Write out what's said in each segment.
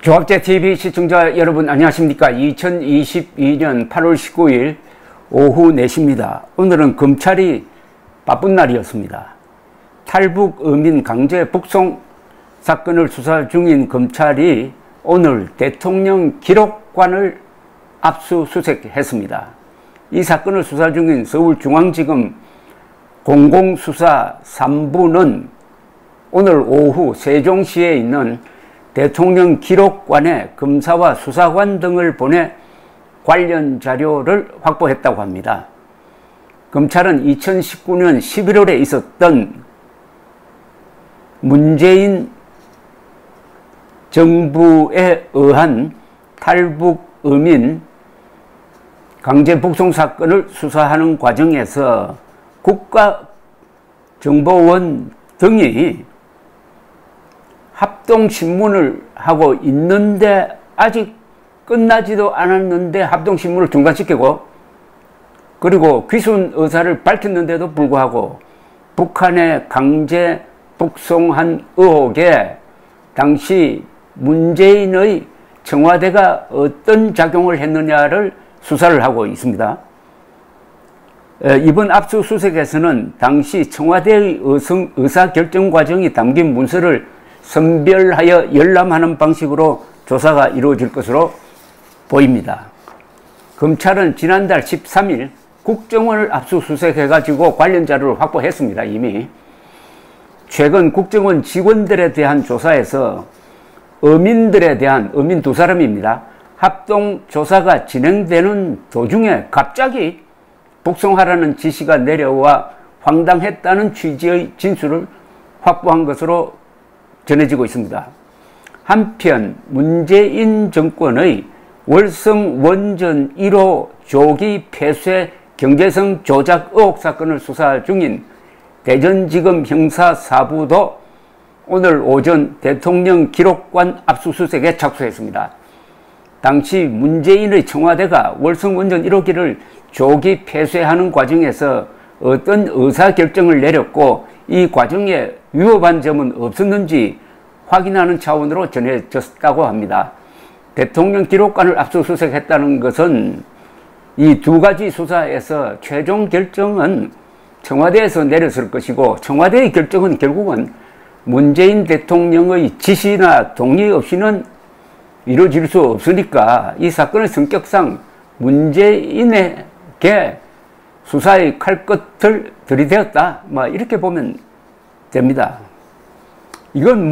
조합제TV 시청자 여러분 안녕하십니까. 2022년 8월 19일 오후 4시입니다. 오늘은 검찰이 바쁜 날이었습니다. 탈북 어민 강제 북송 사건을 수사 중인 검찰이 오늘 대통령 기록관을 압수수색했습니다. 이 사건을 수사 중인 서울중앙지검 공공수사 3부는 오늘 오후 세종시에 있는 대통령 기록관에 검사와 수사관 등을 보내 관련 자료를 확보했다고 합니다. 검찰은 2019년 11월에 있었던 문재인 정부에 의한 탈북 어민 강제 북송 사건을 수사하는 과정에서 국가정보원 등이 합동신문을 하고 있는데 아직 끝나지도 않았는데 합동신문을 중단시키고, 그리고 귀순 의사를 밝혔는데도 불구하고 북한에 강제 북송한 의혹에 당시 문재인의 청와대가 어떤 작용을 했느냐를 수사를 하고 있습니다. 이번 압수수색에서는 당시 청와대의 의사결정 과정이 담긴 문서를 선별하여 열람하는 방식으로 조사가 이루어질 것으로 보입니다. 검찰은 지난달 13일 국정원을 압수수색해가지고 관련 자료를 확보했습니다. 이미 최근 국정원 직원들에 대한 조사에서 어민들에 대한, 어민 2사람입니다. 합동조사가 진행되는 도중에 갑자기 북송하라는 지시가 내려와 황당했다는 취지의 진술을 확보한 것으로 전해지고 있습니다. 한편 문재인 정권의 월성 원전 1호 조기 폐쇄 경제성 조작 의혹 사건을 수사 중인 대전지검 형사4부도 오늘 오전 대통령 기록관 압수수색에 착수했습니다. 당시 문재인의 청와대가 월성 원전 1호기를 조기 폐쇄하는 과정에서 어떤 의사결정을 내렸고 이 과정에 위법한 점은 없었는지 확인하는 차원으로 전해졌다고 합니다. 대통령 기록관을 압수수색했다는 것은 이 2가지 수사에서 최종 결정은 청와대에서 내렸을 것이고, 청와대의 결정은 결국은 문재인 대통령의 지시나 동의 없이는 이루어질 수 없으니까 이 사건의 성격상 문재인에게 수사의 칼끝을 들이대었다, 이렇게 보면 됩니다. 이건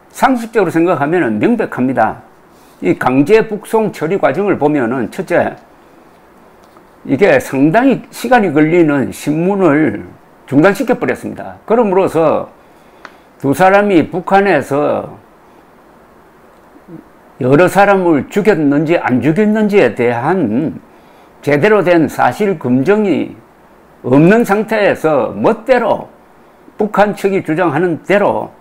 상식적으로 생각하면 명백합니다. 이 강제 북송 처리 과정을 보면은 첫째, 이게 상당히 시간이 걸리는 신문을 중단시켜 버렸습니다. 그럼으로써 2사람이 북한에서 여러 사람을 죽였는지 안 죽였는지에 대한 제대로 된 사실 검증이 없는 상태에서 멋대로 북한 측이 주장하는 대로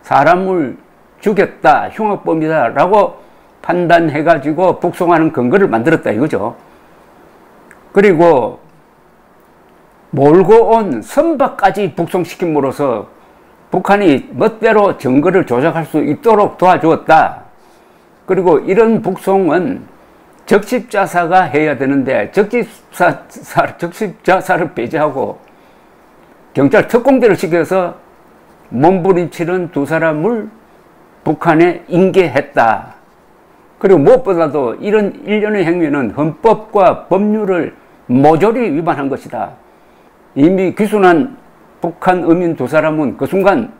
사람을 죽였다, 흉악범이다 라고 판단해가지고 북송하는 근거를 만들었다 이거죠. 그리고 몰고 온 선박까지 북송시킴으로써 북한이 멋대로 증거를 조작할 수 있도록 도와주었다. 그리고 이런 북송은 적십자사가 해야 되는데 적십자사를 배제하고 경찰 특공대를 시켜서 몸부림치는 2사람을 북한에 인계했다. 그리고 무엇보다도 이런 일련의 행위는 헌법과 법률을 모조리 위반한 것이다. 이미 귀순한 북한 어민 2사람은 그 순간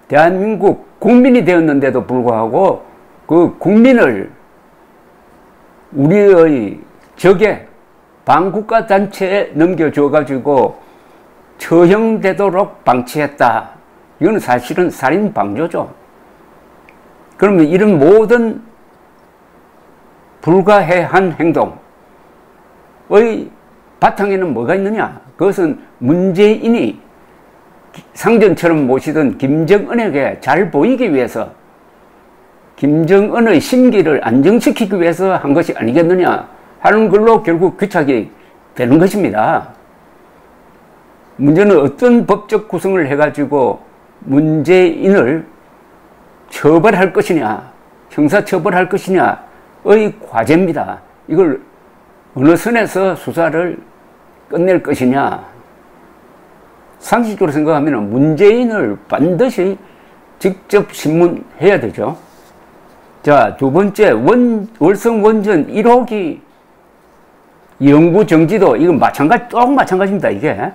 대한민국 국민이 되었는데도 불구하고 그 국민을 우리의 적의 반국가 단체에 넘겨줘가지고 처형되도록 방치했다. 이건 사실은 살인 방조죠. 그러면 이런 모든 불가해한 행동의 바탕에는 뭐가 있느냐? 그것은 문재인이 상전처럼 모시던 김정은에게 잘 보이기 위해서, 김정은의 심기를 안정시키기 위해서 한 것이 아니겠느냐 하는 걸로 결국 귀착이 되는 것입니다. 문제는 어떤 법적 구성을 해가지고 문재인을 처벌할 것이냐, 형사처벌할 것이냐의 과제입니다. 이걸 어느 선에서 수사를 끝낼 것이냐. 상식적으로 생각하면 문재인을 반드시 직접 신문해야 되죠. 자, 두 번째, 월성 원전 1호기 연구 정지도, 이건 똑 마찬가지입니다, 이게.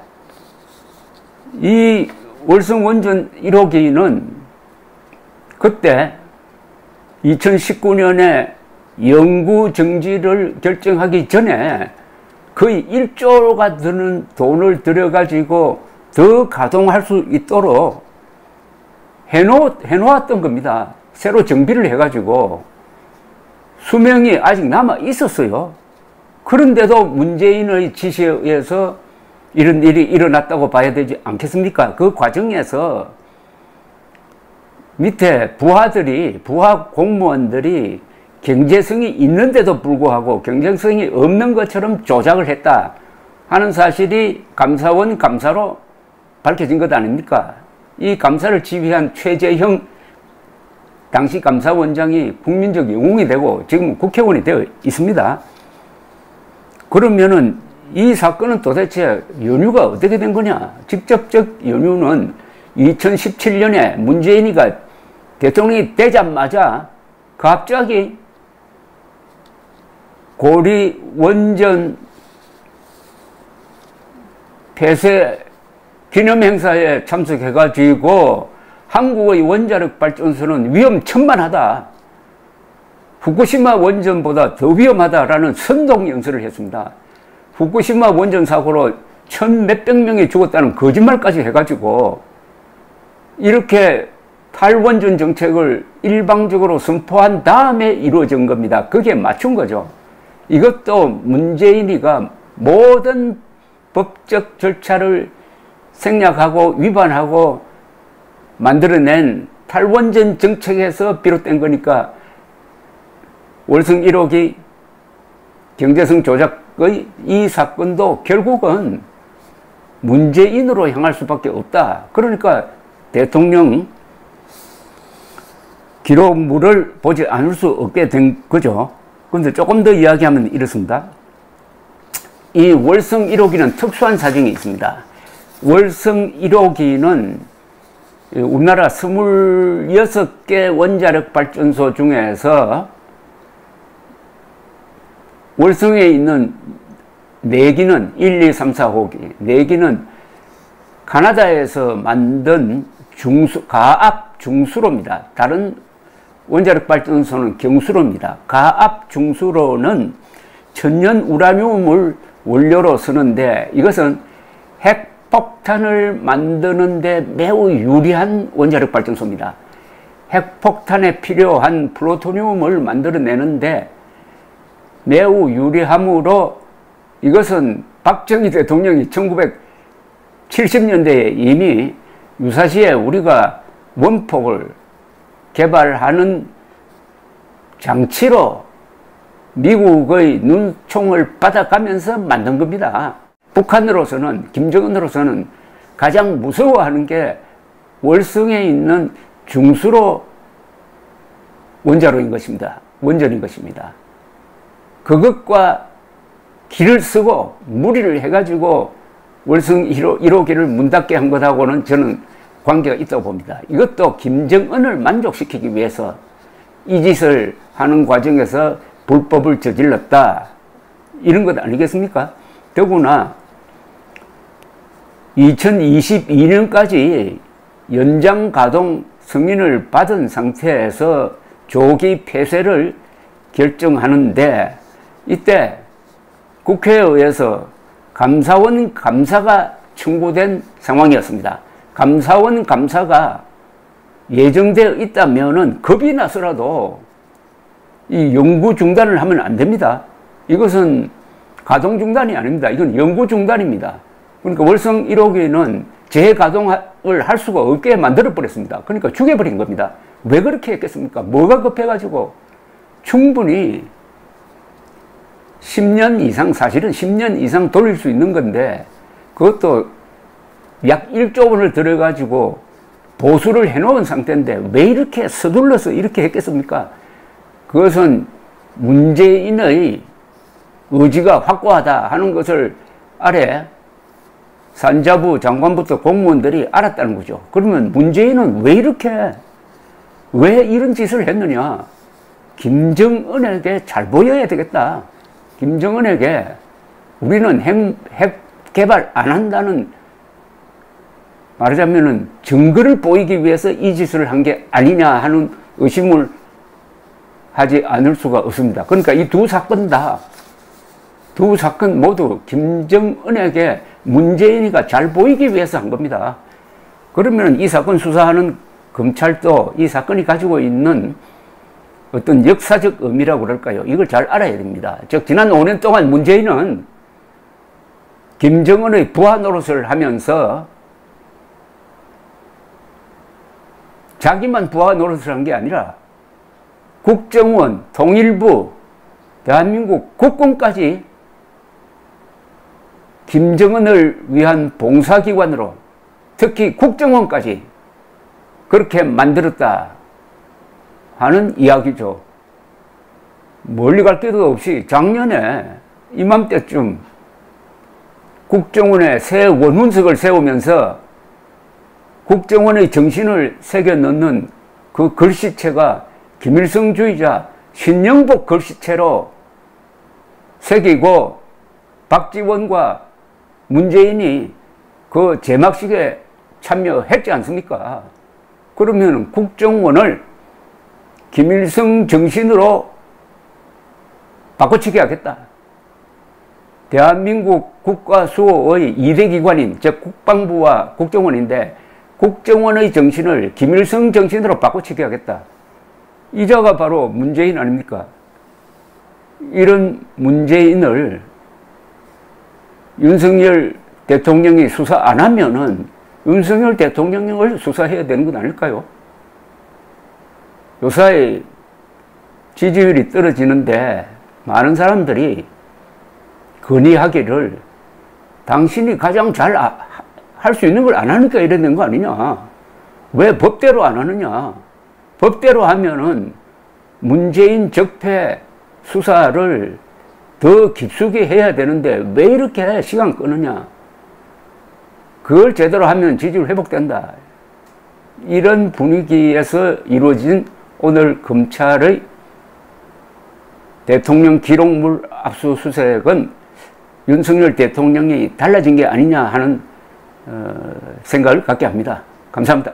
이 월성 원전 1호기는 그때 2019년에 연구 정지를 결정하기 전에 거의 1조가 드는 돈을 들여가지고 더 가동할 수 있도록 해놓았던 겁니다. 새로 정비를 해가지고 수명이 아직 남아 있었어요. 그런데도 문재인의 지시에 의해서 이런 일이 일어났다고 봐야 되지 않겠습니까? 그 과정에서 밑에 부하 공무원들이 경제성이 있는데도 불구하고 경제성이 없는 것처럼 조작을 했다 하는 사실이 감사원 감사로 밝혀진 것 아닙니까? 이 감사를 지휘한 최재형 당시 감사원장이 국민적 영웅이 되고 지금 국회의원이 되어 있습니다. 그러면은 이 사건은 도대체 연유가 어떻게 된 거냐? 직접적 연유는 2017년에 문재인이가 대통령이 되자마자 갑자기 고리 원전 폐쇄 기념행사에 참석해가지고 한국의 원자력 발전소는 위험천만하다. 후쿠시마 원전보다 더 위험하다라는 선동 연설을 했습니다. 후쿠시마 원전 사고로 1,몇백 명이 죽었다는 거짓말까지 해가지고 이렇게 탈원전 정책을 일방적으로 선포한 다음에 이루어진 겁니다. 그게 맞춘 거죠. 이것도 문재인이가 모든 법적 절차를 생략하고 위반하고 만들어낸 탈원전 정책에서 비롯된 거니까 월성 1호기 경제성 조작의 이 사건도 결국은 문재인으로 향할 수밖에 없다. 그러니까 대통령 기록물을 보지 않을 수 없게 된 거죠. 그런데 조금 더 이야기하면 이렇습니다. 이 월성 1호기는 특수한 사정이 있습니다. 월성 1호기는 우리나라 26개 원자력 발전소 중에서 월성에 있는 4기는 1, 2, 3, 4호기 4기는 카나다에서 만든 가압 중수로입니다. 다른 원자력 발전소는 경수로입니다. 가압 중수로는 천연 우라늄을 원료로 쓰는데 이것은 핵폭탄을 만드는데 매우 유리한 원자력 발전소입니다. 핵폭탄에 필요한 플루토늄을 만들어내는데 매우 유리하므로 이것은 박정희 대통령이 1970년대에 이미 유사시에 우리가 원폭을 개발하는 장치로 미국의 눈총을 받아가면서 만든 겁니다. 북한으로서는, 김정은으로서는 가장 무서워하는 게 월성에 있는 중수로 원자로인 것입니다. 원전인 것입니다. 그것과 길을 쓰고 무리를 해가지고 월성 1호기를 문 닫게 한 것하고는 저는 관계가 있다고 봅니다. 이것도 김정은을 만족시키기 위해서 이 짓을 하는 과정에서 불법을 저질렀다. 이런 것 아니겠습니까? 더구나 2022년까지 연장 가동 승인을 받은 상태에서 조기 폐쇄를 결정하는데 이때 국회에 의해서 감사원 감사가 청구된 상황이었습니다. 감사원 감사가 예정되어 있다면은 겁이 나서라도 이 연구 중단을 하면 안 됩니다. 이것은 가동 중단이 아닙니다. 이건 연구 중단입니다. 그러니까 월성 1호기는 재가동을 할 수가 없게 만들어 버렸습니다. 그러니까 죽여버린 겁니다. 왜 그렇게 했겠습니까? 뭐가 급해가지고 충분히 10년 이상, 사실은 10년 이상 돌릴 수 있는 건데 그것도 약 1조 원을 들여가지고 보수를 해놓은 상태인데 왜 이렇게 서둘러서 이렇게 했겠습니까? 그것은 문재인의 의지가 확고하다 하는 것을 아래 산자부 장관부터 공무원들이 알았다는 거죠. 그러면 문재인은 왜 이런 짓을 했느냐? 김정은에게 잘 보여야 되겠다. 김정은에게 우리는 핵 개발 안 한다는, 말하자면은 증거를 보이기 위해서 이 짓을 한 게 아니냐 하는 의심을 하지 않을 수가 없습니다. 그러니까 이 두 사건 모두 김정은에게 문재인이가 잘 보이기 위해서 한 겁니다. 그러면 이 사건 수사하는 검찰도 이 사건이 가지고 있는 어떤 역사적 의미라고 그럴까요? 이걸 잘 알아야 됩니다. 즉, 지난 5년 동안 문재인은 김정은의 부하 노릇을 하면서 자기만 부하 노릇을 한 게 아니라 국정원, 통일부, 대한민국 국군까지 김정은을 위한 봉사기관으로, 특히 국정원까지 그렇게 만들었다 하는 이야기죠. 멀리 갈 데도 없이 작년에 이맘때쯤 국정원에 새 원훈석을 세우면서 국정원의 정신을 새겨 넣는 그 글씨체가 김일성주의자 신영복 글씨체로 새기고 박지원과 문재인이 그 제막식에 참여했지 않습니까? 그러면 국정원을 김일성 정신으로 바꿔치기 하겠다. 대한민국 국가수호의 2대 기관인 즉 국방부와 국정원인데 국정원의 정신을 김일성 정신으로 바꿔치기 하겠다. 이자가 바로 문재인 아닙니까? 이런 문재인을 윤석열 대통령이 수사 안 하면은 윤석열 대통령을 수사해야 되는 건 아닐까요? 요사이 지지율이 떨어지는데 많은 사람들이 건의하기를 당신이 가장 잘 할 수 있는 걸 안 하니까 이래 된 거 아니냐. 왜 법대로 안 하느냐. 법대로 하면은 문재인 적폐 수사를 더 깊숙이 해야 되는데 왜 이렇게 시간 끄느냐. 그걸 제대로 하면 지지율 회복된다. 이런 분위기에서 이루어진 오늘 검찰의 대통령 기록물 압수수색은 윤석열 대통령이 달라진 게 아니냐 하는 생각을 갖게 합니다. 감사합니다.